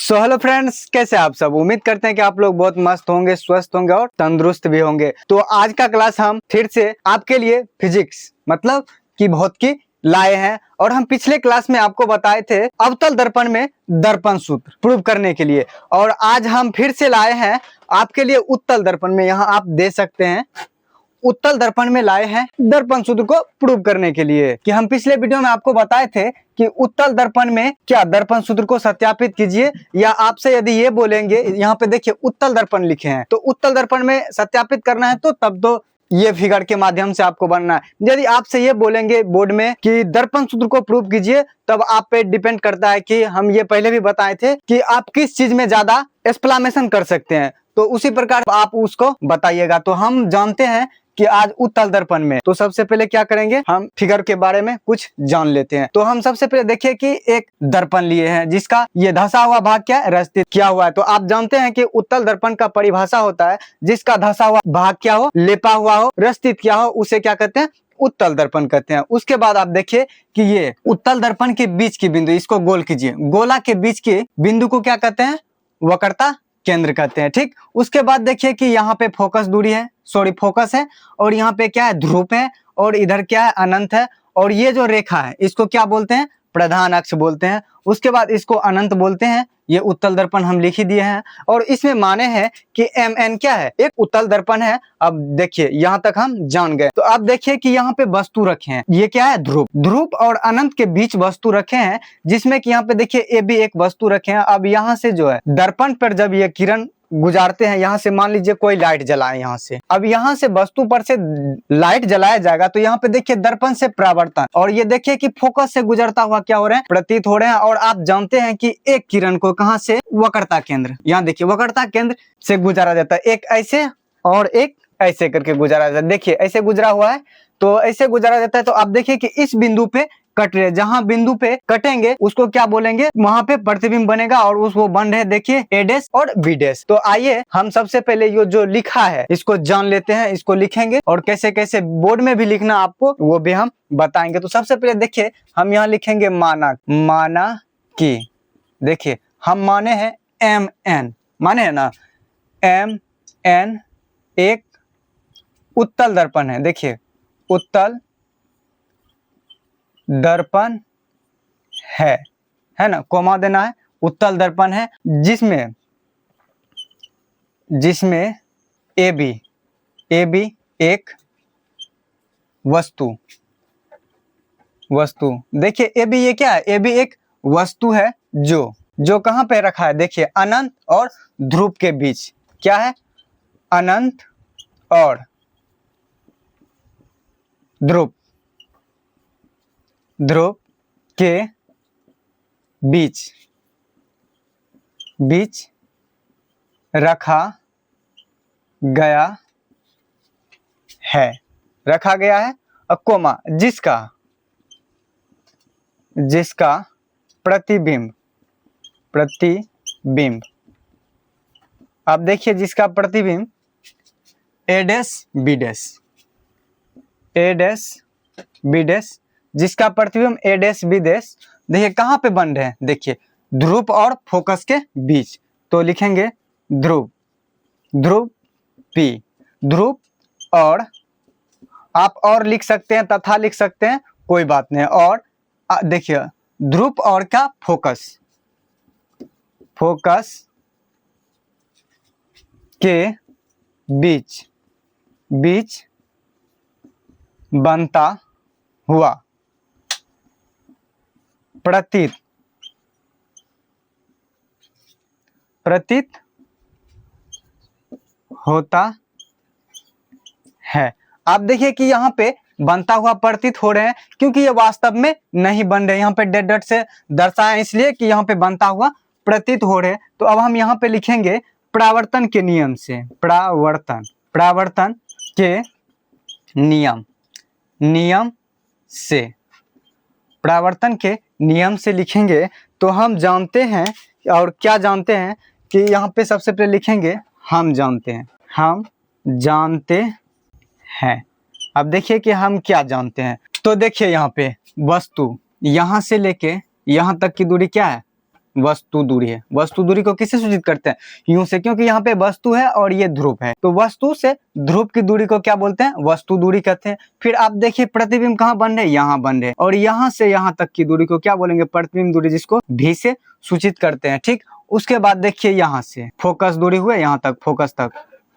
So hello friends, कैसे आप सब। उम्मीद करते हैं कि आप लोग बहुत मस्त होंगे, स्वस्थ होंगे और तंदुरुस्त भी होंगे। तो आज का क्लास हम फिर से आपके लिए फिजिक्स मतलब कि भौतिकी लाए हैं। और हम पिछले क्लास में आपको बताए थे अवतल दर्पण में दर्पण सूत्र प्रूव करने के लिए, और आज हम फिर से लाए हैं आपके लिए उत्तल दर्पण में। यहाँ आप दे सकते हैं उत्तल दर्पण में लाए हैं दर्पण सूत्र को प्रूव करने के लिए। कि हम पिछले वीडियो में आपको बताए थे कि उत्तल दर्पण में क्या दर्पण सूत्र को सत्यापित कीजिए, या आपसे यदि ये बोलेंगे, यहाँ पे देखिए उत्तल दर्पण लिखे हैं, तो उत्तल दर्पण में सत्यापित करना है तो तब तो ये फिगर के माध्यम से आपको बनना है। यदि आपसे ये बोलेंगे बोर्ड में कि दर्पण सूत्र को प्रूव कीजिए, तब आप पे डिपेंड करता है कि हम ये पहले भी बताए थे कि आप किस चीज में ज्यादा एक्सप्लेनेशन कर सकते हैं, तो उसी प्रकार आप उसको बताइएगा। तो हम जानते हैं कि आज उत्तल दर्पण में, तो सबसे पहले क्या करेंगे, हम फिगर के बारे में कुछ जान लेते हैं। तो हम सबसे पहले देखिए कि एक दर्पण लिए हैं जिसका ये धंसा हुआ भाग क्या है, रस्तित क्या हुआ है। तो आप जानते हैं कि उत्तल दर्पण का परिभाषा होता है जिसका धंसा हुआ भाग क्या हो, लेपा हुआ हो, रस्तित क्या हो, उसे क्या कहते हैं, उत्तल दर्पण कहते हैं। उसके बाद आप देखिए कि ये उत्तल दर्पण के बीच की बिंदु, इसको गोल कीजिए, गोला के बीच के बिंदु को क्या कहते हैं, वक्रता केंद्र कहते हैं। ठीक, उसके बाद देखिए कि यहाँ पे फोकस दूरी है, फोकस है, और यहाँ पे क्या है, ध्रुव है, और इधर क्या है, अनंत है। और ये जो रेखा है इसको क्या बोलते हैं, प्रधान अक्ष बोलते हैं। उसके बाद इसको अनंत बोलते हैं। ये उत्तल दर्पण हम लिख ही दिए हैं, और इसमें माने हैं कि MN क्या है, एक उत्तल दर्पण है। अब देखिए यहाँ तक हम जान गए। तो अब देखिए कि यहाँ पे वस्तु रखे हैं, ये क्या है, ध्रुव। ध्रुव और अनंत के बीच वस्तु रखे हैं, जिसमें कि यहाँ पे देखिए ये भी एक वस्तु रखे हैं। अब यहाँ से जो है दर्पण पर जब ये किरण गुजारते हैं, यहाँ से मान लीजिए कोई लाइट जलाए यहाँ से, अब यहाँ से वस्तु पर से लाइट जलाया जाएगा, तो यहाँ पे देखिए दर्पण से परावर्तन, और ये देखिए कि फोकस से गुजरता हुआ क्या हो रहे हैं, प्रतीत हो रहे हैं। और आप जानते हैं कि एक किरण को कहाँ से, वक्रता केंद्र, यहाँ देखिए वक्रता केंद्र से गुजारा जाता है। एक ऐसे और एक ऐसे करके गुजारा जाता है। देखिए ऐसे गुजरा हुआ है, तो ऐसे गुजारा जाता है। तो आप देखिए कि इस बिंदु पे कट रहे, जहां बिंदु पे कटेंगे उसको क्या बोलेंगे, वहां पे प्रतिबिंब बनेगा, और वो बन रहे देखिए A डैश और B डैश। तो आइए हम सबसे पहले ये जो लिखा है इसको जान लेते हैं, इसको लिखेंगे, और कैसे कैसे बोर्ड में भी लिखना आपको वो भी हम बताएंगे। तो सबसे पहले देखिए हम यहाँ लिखेंगे माना, माना कि, देखिए हम माने हैं MN, माने है ना, MN एक उत्तल दर्पण है। देखिए उत्तल दर्पण है ना, कोमा देना है, उत्तल दर्पण है जिसमें AB एक वस्तु, देखिए AB ये क्या है, AB एक वस्तु है जो कहां पे रखा है, देखिए अनंत और ध्रुव के बीच, क्या है, अनंत और ध्रुव के बीच रखा गया है, और कोमा जिसका प्रतिबिंब, अब देखिए जिसका प्रतिबिंब A डैश B डैश, जिसका प्रतिबिंब A डैश B डैश, देखिए कहाँ पे बन रहे हैं, देखिए ध्रुव और फोकस के बीच। तो लिखेंगे ध्रुव P, ध्रुव, और आप और लिख सकते हैं, तथा लिख सकते हैं, कोई बात नहीं। और देखिए ध्रुव और क्या, फोकस के बीच बनता हुआ प्रतीत होता है। आप देखिए कि यहाँ पे बनता हुआ प्रतीत हो रहे हैं, क्योंकि ये वास्तव में नहीं बन रहे, यहाँ पे डॉट से दर्शाया इसलिए कि यहाँ पे बनता हुआ प्रतीत हो रहे हैं। तो अब हम यहाँ पे लिखेंगे परावर्तन के नियम से, परावर्तन के नियम से लिखेंगे। तो हम जानते हैं, और क्या जानते हैं कि यहाँ पे सबसे पहले लिखेंगे हम जानते हैं। अब देखिए कि हम क्या जानते हैं। तो देखिए यहाँ पे वस्तु यहाँ से लेके यहाँ तक की दूरी क्या है, वस्तु दूरी है। वस्तु दूरी को किससे सूचित करते हैं? यूं से, क्योंकि यहाँ पे वस्तु है और ये ध्रुव है, तो वस्तु से ध्रुव की दूरी को क्या बोलते हैं? वस्तु दूरी कहते हैं। फिर आप देखिए प्रतिबिंब कहाँ बन रहे? यहाँ बन रहे, और यहाँ से यहाँ तक की दूरी को क्या बोलेंगे? प्रतिबिंब दूरी, जिसको भी से सूचित करते हैं। ठीक, उसके बाद देखिए यहाँ से फोकस दूरी हुए यहाँ तक, फोकस तक,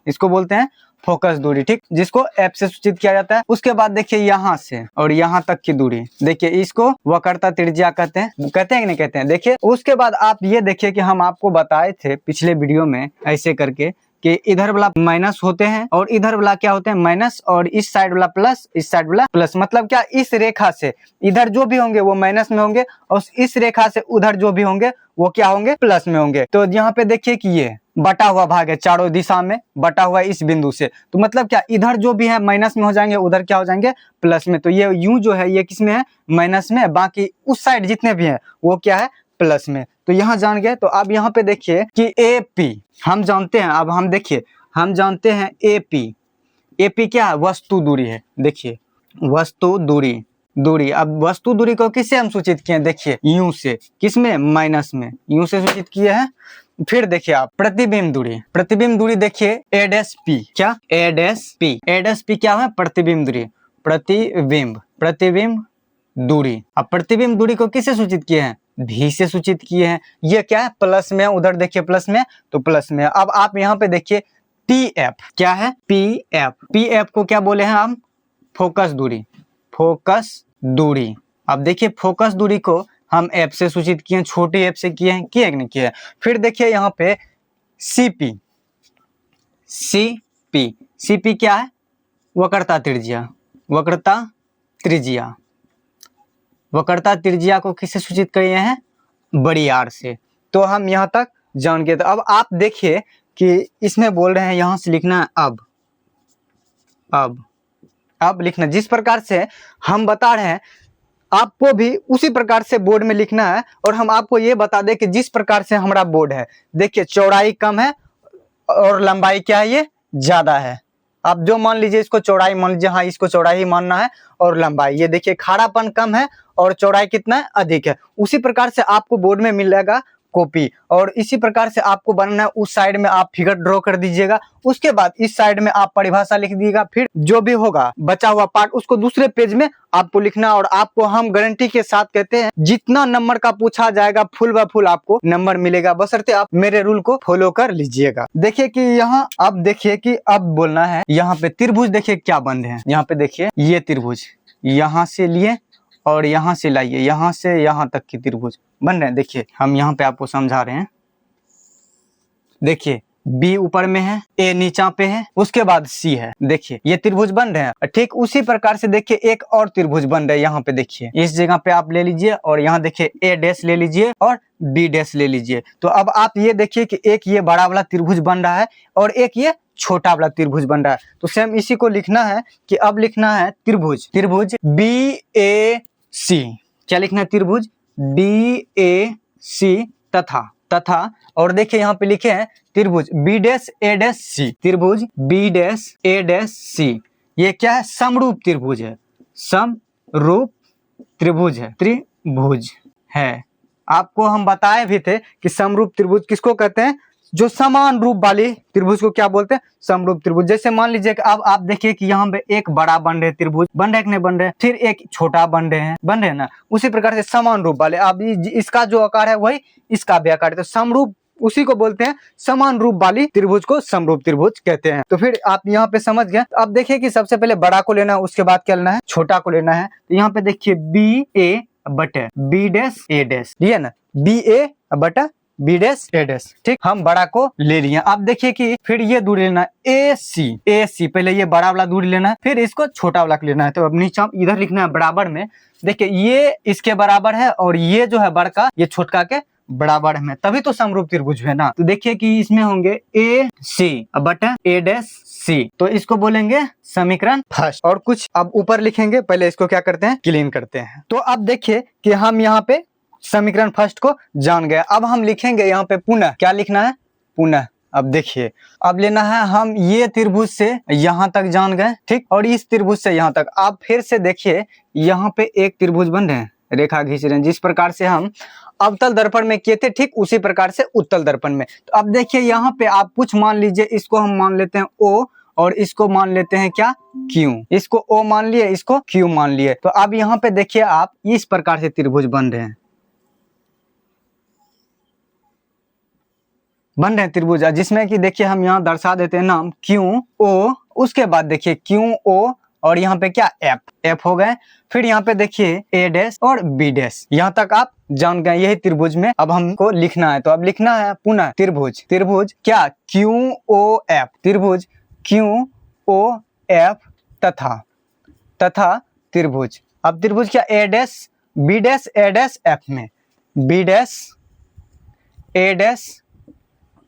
इसको बोलते हैं फोकस दूरी। ठीक, जिसको एफ से सूचित किया जाता है। उसके बाद देखिए यहाँ से और यहाँ तक की दूरी, देखिए इसको वक्रता त्रिज्या कहते हैं। कहते हैं कि नहीं कहते हैं? देखिए उसके बाद आप ये देखिए कि हम आपको बताए थे पिछले वीडियो में ऐसे करके कि इधर वाला माइनस होते हैं और इधर वाला क्या होते हैं? माइनस, और इस साइड वाला प्लस, इस साइड वाला प्लस। मतलब क्या? इस रेखा से इधर जो भी होंगे वो माइनस में होंगे, और इस रेखा से उधर जो भी होंगे वो क्या होंगे? प्लस में होंगे। तो यहाँ पे देखिए कि ये बटा हुआ भाग है, चारों दिशा में बटा हुआ है इस बिंदु से। तो मतलब क्या? इधर जो भी है माइनस में हो जाएंगे, उधर क्या हो जाएंगे? प्लस में। तो ये यू जो है ये किस में है? माइनस में। बाकी उस साइड जितने भी हैं वो क्या है? प्लस में। तो यहाँ जान गए। तो अब यहाँ पे देखिए कि ए पी हम जानते हैं। अब हम देखिए, हम जानते हैं ए पी क्या है? वस्तु दूरी है। देखिए वस्तु दूरी। अब वस्तु दूरी को किससे हम सूचित किए? देखिए यू से। किसमें? माइनस में, यू से सूचित किए हैं। फिर देखिए आप प्रतिबिंब दूरी देखिए ए डैश पी। क्या? ए डैश पी क्या है? प्रतिबिंब दूरी। प्रतिबिंब दूरी। अब प्रतिबिंब दूरी को किससे सूचित किए हैं? भी से सूचित किए हैं। ये क्या है? प्लस में। उधर देखिए प्लस में, तो प्लस में। अब आप यहाँ पे देखिए पी एफ क्या है? पी एफ को क्या बोले हैं हम? फोकस दूरी। अब देखिए फोकस दूरी को हम एफ से सूचित किए हैं, छोटी एफ से किए हैं, किए कि नहीं किए? फिर देखिए यहाँ पे सीपी क्या है? वक्रता त्रिज्या को किससे सूचित किए हैं? बड़ी आर से। तो हम यहाँ तक जान गए। तो अब आप देखिए कि इसमें बोल रहे हैं यहाँ से लिखना है अब लिखना। जिस प्रकार से हम बता रहे हैं आपको भी उसी प्रकार से बोर्ड में लिखना है। और हम आपको ये बता दें कि जिस प्रकार से हमारा बोर्ड है, देखिए चौड़ाई कम है और लंबाई क्या है? ये ज्यादा है। आप जो मान लीजिए इसको चौड़ाई मान लीजिए, हाँ इसको चौड़ाई ही मानना है, और लंबाई ये देखिए खारापन कम है और चौड़ाई कितना है? अधिक है। उसी प्रकार से आपको बोर्ड में मिलेगा कॉपी, और इसी प्रकार से आपको बनाना है। उस साइड में आप फिगर ड्रॉ कर दीजिएगा, उसके बाद इस साइड में आप परिभाषा लिख दीजिएगा। फिर जो भी होगा बचा हुआ पार्ट उसको दूसरे पेज में आपको लिखना। और आपको हम गारंटी के साथ कहते हैं जितना नंबर का पूछा जाएगा फुल व फुल आपको नंबर मिलेगा, बशर्ते आप मेरे रूल को फॉलो कर लीजिएगा। देखिए कि यहाँ अब देखिए कि अब बोलना है यहाँ पे त्रिभुज देखिए क्या बन रहे हैं। यहाँ पे देखिए ये त्रिभुज यहाँ से लिए और यहाँ से लाइए, यहाँ से यहाँ तक की त्रिभुज बन रहे हैं। देखिए हम यहाँ पे आपको समझा रहे हैं। देखिए बी ऊपर में है, ए नीचा पे है, उसके बाद सी है। देखिए ये त्रिभुज बन रहे हैं। ठीक उसी प्रकार से देखिए एक और त्रिभुज बन रहे हैं। यहाँ पे देखिए इस जगह पे आप ले लीजिए, और यहाँ देखिए ए डैश ले लीजिए और बी डैश ले लीजिए। तो अब आप ये देखिए कि एक ये बड़ा वाला त्रिभुज बन रहा है और एक ये छोटा वाला त्रिभुज बन रहा है। तो सेम इसी को लिखना है कि अब लिखना है त्रिभुज बी ए सी। क्या लिखना है? त्रिभुज बी ए सी तथा और देखिए यहाँ पे लिखे हैं त्रिभुज बी डैश ए डैश सी। त्रिभुज बी डैश ए डैश सी ये क्या है? समरूप त्रिभुज है। समरूप त्रिभुज है। आपको हम बताए भी थे कि समरूप त्रिभुज किसको कहते हैं? जो समान रूप वाली त्रिभुज को क्या बोलते हैं? समरूप त्रिभुज। जैसे मान लीजिए कि अब आप देखिए कि यहाँ पे एक बड़ा बन रहे त्रिभुज बन रहे कि नहीं बन रहे, फिर एक छोटा बन रहे हैं ना। उसी प्रकार से समान रूप वाले, अब इसका जो आकार है वही इसका भी आकार है। तो समरूप उसी को बोलते हैं, समान रूप वाली त्रिभुज को समरूप त्रिभुज कहते हैं। तो फिर आप यहाँ पे समझ गए। अब देखिए कि सबसे पहले बड़ा को लेना है, उसके बाद क्या लेना है? छोटा को लेना है। तो यहाँ पे देखिए बी ए बटे बी डैश ए डैश, लिया ना? बी ए बटा बी डैश ए डैश। ठीक, हम बड़ा को ले लिए। अब देखिए कि फिर ये दूरी लेना ए सी। पहले ये बड़ा वाला दूरी लेना है, फिर इसको छोटा वाला लेना है। तो अब नीचे इधर लिखना है बराबर में। देखिए ये इसके बराबर है और ये जो है बड़का ये छोटका के बराबर में, तभी तो समरूप त्रिभुज है ना। तो देखिए कि इसमें होंगे ए सी बटा ए डैश सी। तो इसको बोलेंगे समीकरण फर्स्ट। और कुछ अब ऊपर लिखेंगे, पहले इसको क्या करते हैं? क्लीन करते हैं। तो अब देखिए कि हम यहाँ पे समीकरण फर्स्ट को जान गए। अब हम लिखेंगे यहाँ पे पुनः। क्या लिखना है? पुनः। अब देखिए अब लेना है हम ये त्रिभुज से यहाँ तक जान गए, ठीक, और इस त्रिभुज से यहाँ तक। आप फिर से देखिए यहाँ पे एक त्रिभुज बन रहे हैं, रेखा खींच रहे हैं। जिस प्रकार से हम अवतल दर्पण में किए थे ठीक उसी प्रकार से उत्तल दर्पण में। तो अब देखिए यहाँ पे आप कुछ मान लीजिए, इसको हम मान लेते हैं O और इसको मान लेते हैं क्या Q। इसको O मान लिए, इसको Q मान लिए। तो अब यहाँ पे देखिए आप इस प्रकार से त्रिभुज बन रहे हैं, त्रिभुज, जिसमें कि देखिए हम यहाँ दर्शा देते हैं नाम QO। उसके बाद देखिए QO और यहाँ पे क्या F हो गए। फिर यहाँ पे देखिए A डैश और B डैश। यहाँ तक आप जान गए, यही त्रिभुज में अब हमको लिखना है। तो अब लिखना है पुनः त्रिभुज क्या QOF, त्रिभुज QOF तथा त्रिभुज। अब त्रिभुज क्या A dash B dash A dash F में, B dash A dash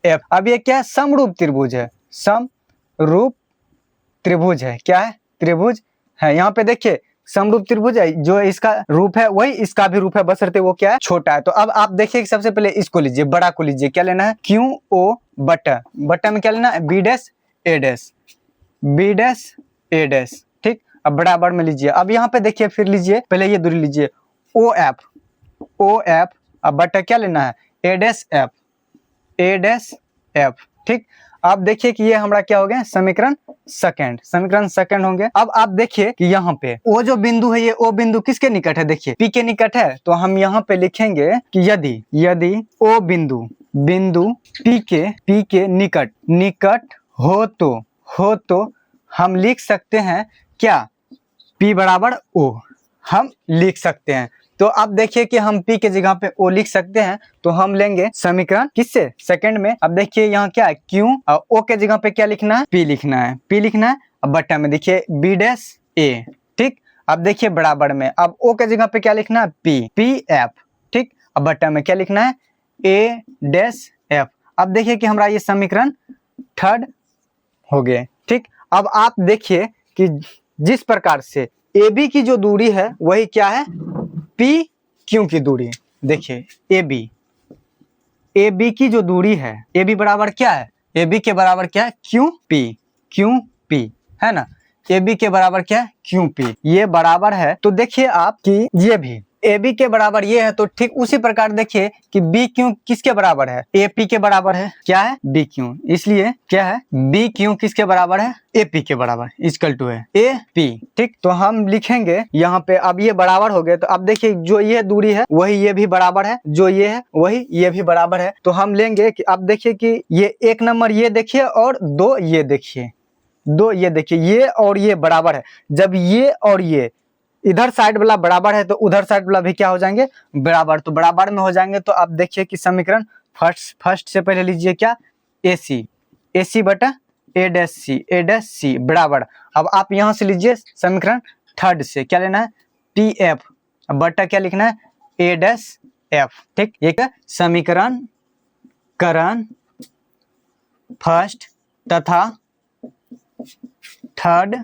F। अब ये क्या है, समरूप त्रिभुज है, समरूप त्रिभुज है। क्या है, त्रिभुज है। यहाँ पे देखिए समरूप त्रिभुज है, जो इसका रूप है वही इसका भी रूप है, बशर्ते वो क्या है, छोटा है। तो अब आप देखिए कि सबसे पहले इसको लीजिए, बड़ा को लीजिए। क्या लेना है, QO बटा में क्या लेना है, B dash A dash, B dash A dash. ठीक, अब बराबर में लीजिए। अब यहाँ पे देखिए फिर लीजिए, पहले ये दूरी लीजिए OF। अब बटा क्या लेना है, A डैश F। ठीक, आप देखिए कि ये हमारा क्या हो गया, समीकरण सेकंड होंगे। अब आप देखिए कि यहाँ पे वो जो बिंदु है, ये ओ बिंदु किसके निकट है, देखिए P के निकट है। तो हम यहाँ पे लिखेंगे कि यदि ओ बिंदु P के निकट हो तो हम लिख सकते हैं क्या, P बराबर O हम लिख सकते हैं। तो अब देखिए कि हम P के जगह पे O लिख सकते हैं। तो हम लेंगे समीकरण किससे, सेकंड में। अब देखिए यहाँ क्या है, Q और O के जगह पे क्या लिखना है, P लिखना है। अब बट्टा में देखिए B डैश A। ठीक, अब देखिए बराबर में, अब O के जगह पे क्या लिखना है, PF। ठीक, अब बट्टा में क्या लिखना है, A डैश F। अब देखिए कि हमारा ये समीकरण थर्ड हो गए। ठीक, अब आप देखिए कि जिस प्रकार से AB की जो दूरी है वही क्या है, PQ की दूरी। देखिए AB की जो दूरी है, AB बराबर क्या है, AB के बराबर क्या है, QP है ना। AB के बराबर क्या है, QP, ये बराबर है। तो देखिए आप कि ये भी AB के बराबर ये है, तो ठीक उसी प्रकार देखिए कि BQ किसके बराबर है, AP के बराबर है। क्या है, BQ, इसलिए क्या है, BQ किसके बराबर है, AP के बराबर, इक्वल टू है AP। ठीक, तो हम लिखेंगे यहाँ पे, अब ये बराबर हो गए। तो अब देखिए जो ये दूरी है वही ये भी बराबर है, जो ये है वही ये भी बराबर है। तो हम लेंगे कि अब देखिए कि ये एक नंबर ये देखिए और दो ये देखिए, ये और ये बराबर है। जब ये और ये इधर साइड वाला बराबर है तो उधर साइड वाला भी क्या हो जाएंगे, बराबर। तो बराबर में हो जाएंगे। तो आप देखिए कि समीकरण फर्स्ट से पहले लीजिए क्या, AC बटा A डैश C बराबर। अब आप यहां से लीजिए समीकरण थर्ड से क्या लेना है, PF बटा क्या लिखना है, A डैश F। ठीक, ये क्या समीकरण फर्स्ट तथा थर्ड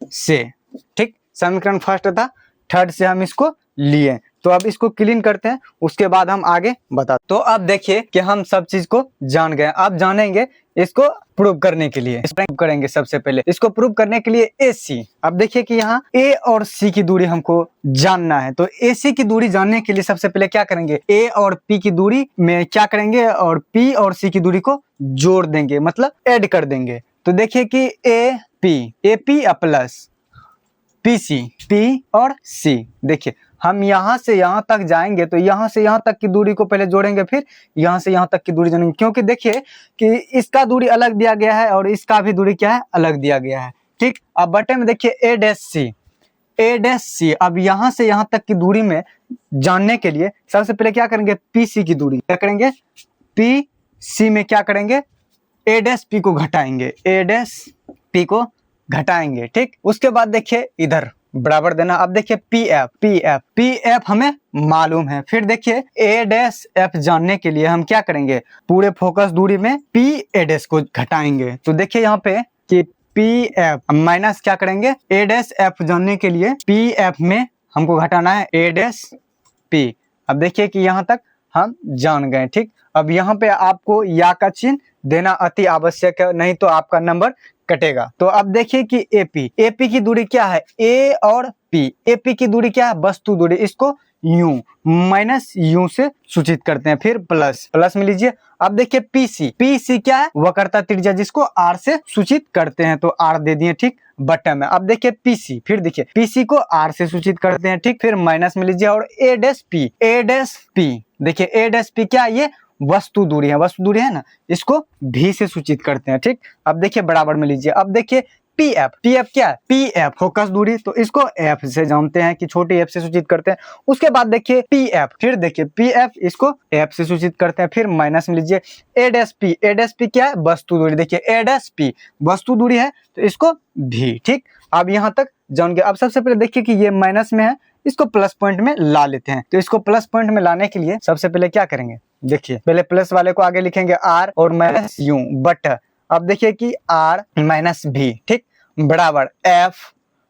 से। ठीक, समीकरण फर्स्ट तथा थर्ड से हम इसको लिए। तो अब इसको क्लीन करते हैं, उसके बाद हम आगे बता। तो अब देखिए कि हम सब चीज को जान गए। अब जानेंगे इसको प्रूव करने के लिए, करेंगे सबसे पहले इसको प्रूव करने के लिए AC। अब देखिए कि यहाँ A और C की दूरी हमको जानना है। तो AC की दूरी जानने के लिए सबसे पहले क्या करेंगे, A और P की दूरी में क्या करेंगे, और P और C की दूरी को जोड़ देंगे, मतलब ऐड कर देंगे। तो देखिए कि AP प्लस PC, P और C। देखिए हम यहाँ से यहाँ तक जाएंगे तो यहाँ से यहाँ तक की दूरी को पहले जोड़ेंगे, फिर यहाँ से यहाँ तक की दूरी जोड़ेंगे, क्योंकि देखिए कि इसका दूरी अलग दिया गया है और इसका भी दूरी क्या है, अलग दिया गया है। ठीक, अब बटे में देखिए A डैश C। अब यहाँ से यहाँ तक की दूरी में जानने के लिए सबसे पहले क्या करेंगे, PC की दूरी क्या करेंगे, PC में क्या करेंगे, A डैश P को घटाएंगे। ठीक, उसके बाद देखिए इधर बराबर देना। अब देखिए PF हमें मालूम है। फिर देखिए A डैश F जानने के लिए हम क्या करेंगे, पूरे फोकस दूरी में A डैश को घटाएंगे। तो देखिए यहाँ पे कि PF माइनस क्या करेंगे, A डैश F जानने के लिए PF में हमको घटाना है A डैश P। अब देखिए कि यहाँ तक हम जान गए। ठीक, अब यहाँ पे आपको या का चिन्ह देना अति आवश्यक है, नहीं तो आपका नंबर कटेगा। तो अब देखिए कि एपी की दूरी क्या है, ए और पी, एपी की दूरी क्या है, वस्तु दूरी, इसको यू माइनस यू से सूचित करते हैं, फिर प्लस में लीजिए। अब देखिए पीसी क्या है, वक्रता त्रिज्या, जिसको आर से सूचित करते हैं, तो आर दे दिए, ठीक, बटन में। अब देखिए पीसी, फिर देखिए पीसी को आर से सूचित करते हैं, ठीक, फिर माइनस में लीजिए। और ए डैश पी देखिए ए डैश पी क्या है, ये वस्तु दूरी है ना, इसको भी से सूचित करते हैं, ठीक। अब देखिए बराबर में लीजिए। अब देखिए पीएफ क्या है, पीएफ फोकस दूरी, तो इसको एफ से जानते हैं कि छोटी एफ से सूचित करते हैं। उसके बाद देखिए पीएफ, फिर देखिए पीएफ, इसको एफ से सूचित करते हैं, फिर माइनस में लीजिए। ए डैश पी क्या है, वस्तु दूरी, देखिए ए डैश पी वस्तु दूरी है, तो इसको भी, ठीक। अब यहाँ तक जान गए। अब सबसे पहले देखिए कि ये माइनस में है, इसको प्लस पॉइंट में ला लेते हैं। तो इसको प्लस पॉइंट में लाने के लिए सबसे पहले क्या करेंगे, देखिए पहले प्लस वाले को आगे लिखेंगे आर और माइनस यू बट, अब देखिए कि आर माइनस भी, ठीक, बराबर एफ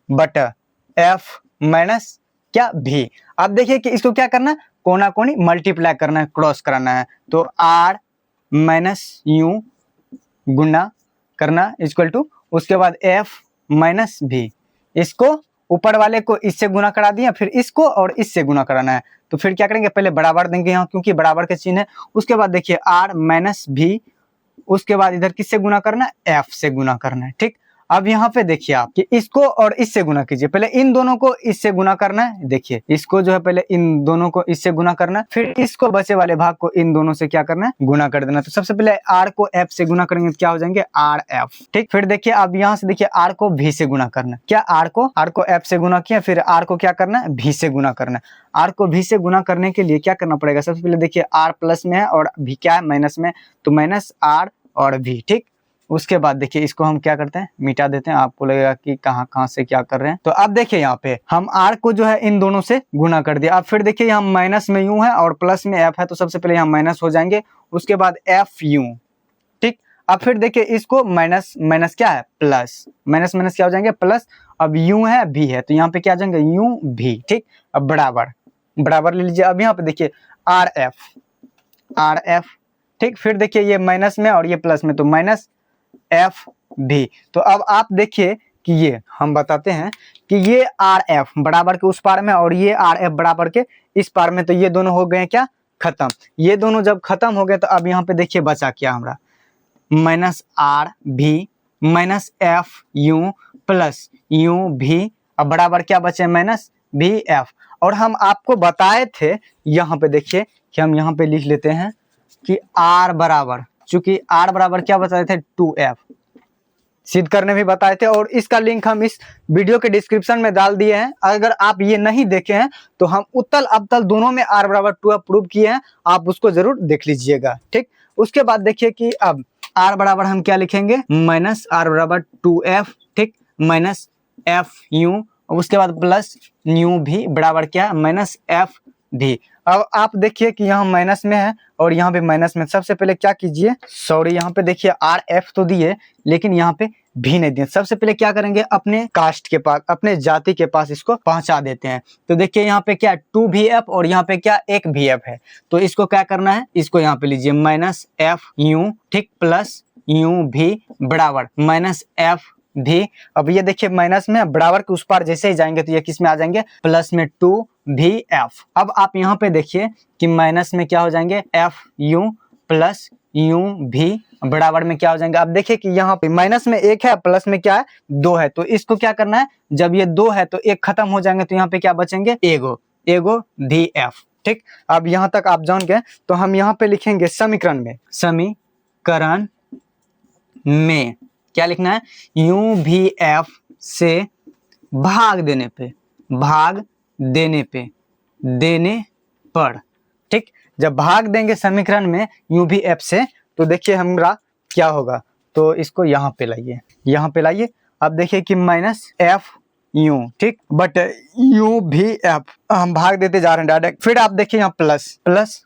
बट एफ माइनस क्या भी। अब देखिए कि इसको क्या करना है, कोना कोनी मल्टीप्लाई करना है, क्रॉस कराना है। तो आर माइनस यू गुना करना इक्वल टू, उसके बाद एफ माइनस भी, इसको ऊपर वाले को इससे गुना करा दिया, फिर इसको और इससे गुना कराना है। तो फिर क्या करेंगे, पहले बराबर देंगे यहाँ, क्योंकि बराबर के चिन्ह है। उसके बाद देखिए आर माइनस भी, उसके बाद इधर किससे गुना करना है, एफ से गुना करना है, ठीक। अब यहाँ पे देखिए आप कि इसको और इससे गुना कीजिए, पहले इन दोनों को इससे गुना करना है, देखिए इसको जो है पहले इन दोनों को इससे गुना करना है, फिर इसको बचे वाले भाग को इन दोनों से क्या करना है, गुना कर देना। तो सबसे पहले आर को एफ से गुना करेंगे तो क्या हो जाएंगे, आर एफ, ठीक। फिर देखिए अब यहाँ से देखिए आर को भी से गुना करना है, क्या आर को एफ से गुना किया, फिर आर को क्या करना है, भी से गुना करना है। आर को भी से गुना करने के लिए क्या करना पड़ेगा, सबसे पहले देखिए आर प्लस में है और भी क्या है, माइनस में, तो माइनस आर और भी, ठीक। उसके बाद देखिए इसको हम क्या करते हैं, मिटा देते हैं, आपको लगेगा कि कहाँ से क्या कर रहे हैं। तो अब देखिए यहाँ पे हम आर को जो है इन दोनों से गुना कर दिया। अब फिर देखिए यहाँ माइनस में यू है और प्लस में एफ है, तो सबसे पहले यहाँ माइनस हो जाएंगे, उसके बाद एफ यू, ठीक। अब फिर देखिए इसको माइनस क्या है, प्लस, माइनस क्या हो जाएंगे, प्लस। अब यू है भी है, तो यहाँ पे क्या आ जाएंगे, यू भी, ठीक। अब बराबर ले लीजिए। अब यहाँ पे देखिए आर एफ, ठीक। फिर देखिए ये माइनस में और ये प्लस में, तो माइनस एफ भी। तो अब आप देखिए कि ये हम बताते हैं कि ये आर एफ बराबर के उस पार में और ये आर एफ बराबर के इस पार में, तो ये दोनों हो गए क्या, खत्म। ये दोनों जब खत्म हो गए तो अब यहाँ पे देखिए बचा क्या हमारा, माइनस आर भी minus F you plus you भी, अब बराबर क्या बचे, माइनस भी एफ। और हम आपको बताए थे, यहाँ पे देखिए कि हम यहाँ पे लिख लेते हैं कि आर बराबर, चूंकि आर बराबर क्या बताए थे, 2f, सिद्ध करने भी बताए थे, और इसका लिंक हम इस वीडियो के डिस्क्रिप्शन में डाल दिए हैं। अगर आप ये नहीं देखे हैं तो हम उत्तल अवतल दोनों में आर बराबर 2f प्रूव किए हैं, आप उसको जरूर देख लीजिएगा, ठीक। उसके बाद देखिए कि अब आर बराबर हम क्या लिखेंगे, माइनस आर बराबर 2f, ठीक, माइनस एफ यू, उसके बाद प्लस न्यू भी बराबर क्या, माइनस एफ भी। अब आप देखिए कि यहाँ माइनस में है और यहाँ पे माइनस में, सबसे पहले क्या कीजिए, सॉरी यहाँ पे देखिए आर एफ तो दिए लेकिन यहाँ पे भी नहीं दिए। सबसे पहले क्या करेंगे, अपने कास्ट के पास, अपने जाति के पास इसको पहुंचा देते हैं। तो देखिए यहाँ पे क्या 2vf और यहाँ पे क्या 1vf है, तो इसको क्या करना है, इसको यहाँ पे लीजिए माइनस एफ यू, ठीक, प्लस यू भी बराबर माइनस एफ भी। अब ये देखिए माइनस में बराबर के उस पार जैसे ही जाएंगे तो ये किस में आ जाएंगे, प्लस में 2vf। अब आप यहाँ पे देखिए कि माइनस में क्या हो जाएंगे, एफ यू प्लस यू भी बराबर में क्या हो जाएंगे। अब देखिए कि यहाँ पे माइनस में 1 है, प्लस में क्या है 2 है, तो इसको क्या करना है, जब ये 2 है तो 1 खत्म हो जाएंगे, तो यहाँ पे क्या बचेंगे, एगो vf, ठीक। अब यहाँ तक आप जान गए, तो हम यहाँ पे लिखेंगे समीकरण में क्या लिखना है, UVF से भाग देने पर, ठीक। जब भाग देंगे समीकरण में UVF से, तो देखिए हमारा क्या होगा, तो इसको यहाँ पे लाइए, अब देखिए कि माइनस एफ यू, ठीक, बट UVF हम भाग देते जा रहे हैं डायरेक्ट। फिर आप देखिए यहाँ प्लस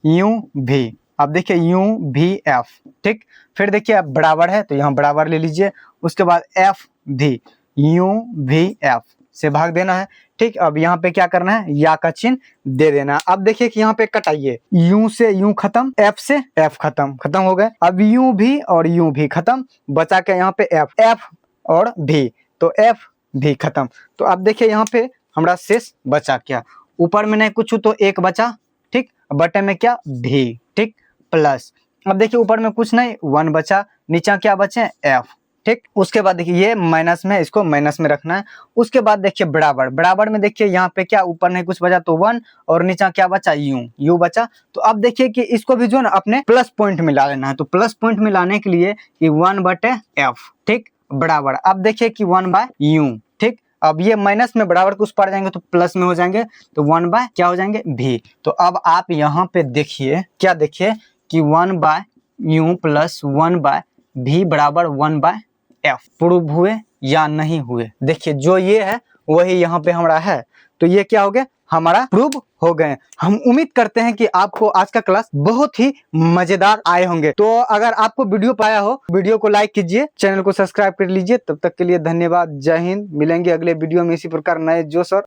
UV, अब देखिए UVF, ठीक। फिर देखिए अब बराबर है तो यहाँ बराबर ले लीजिए, उसके बाद एफ भी, UVF से भाग देना है, ठीक। अब यहाँ पे क्या करना है, या का चिन्ह दे देना। अब देखिए कि यहाँ पे कटाइए, यू से यू खत्म, एफ से एफ खत्म हो गए। अब यू भी और यू भी खत्म, बचा के यहाँ पे एफ और भी, तो एफ भी खत्म। तो अब देखिए यहाँ पे हमारा शेष बचा क्या, ऊपर में नहीं कुछ तो एक बचा, ठीक, बटे में क्या भी, ठीक, प्लस अब देखिए ऊपर में कुछ नहीं 1 बचा, नीचे क्या बचे एफ, ठीक। उसके बाद देखिए ये माइनस में, इसको माइनस में रखना है। उसके बाद देखिए बराबर, बराबर में देखिए यहाँ पे क्या ऊपर नहीं कुछ बचा तो 1 और नीचे क्या बचा यू बचा। तो अब देखिए कि इसको भी जो है ना अपने प्लस पॉइंट में ला लेना है। तो प्लस पॉइंट में लाने के लिए कि 1 बटे एफ, ठीक, बराबर अब देखिए कि 1 बाय यू, ठीक। अब ये माइनस में बराबर के उस पार जाएंगे तो प्लस में हो जाएंगे, तो 1 बाय क्या हो जाएंगे भी। तो अब आप यहाँ पे देखिए क्या, देखिए कि 1 बाय यू प्लस 1 बाय भी बराबर 1 बाय एफ प्रूव हुए या नहीं हुए। देखिए जो ये है वही यहाँ पे हमारा है, तो ये क्या हो गया हमारा प्रूव हो गए। हम उम्मीद करते हैं कि आपको आज का क्लास बहुत ही मजेदार आए होंगे। तो अगर आपको वीडियो पाया हो, वीडियो को लाइक कीजिए, चैनल को सब्सक्राइब कर लीजिए। तब तक के लिए धन्यवाद, जय हिंद। मिलेंगे अगले वीडियो में इसी प्रकार नए जोश और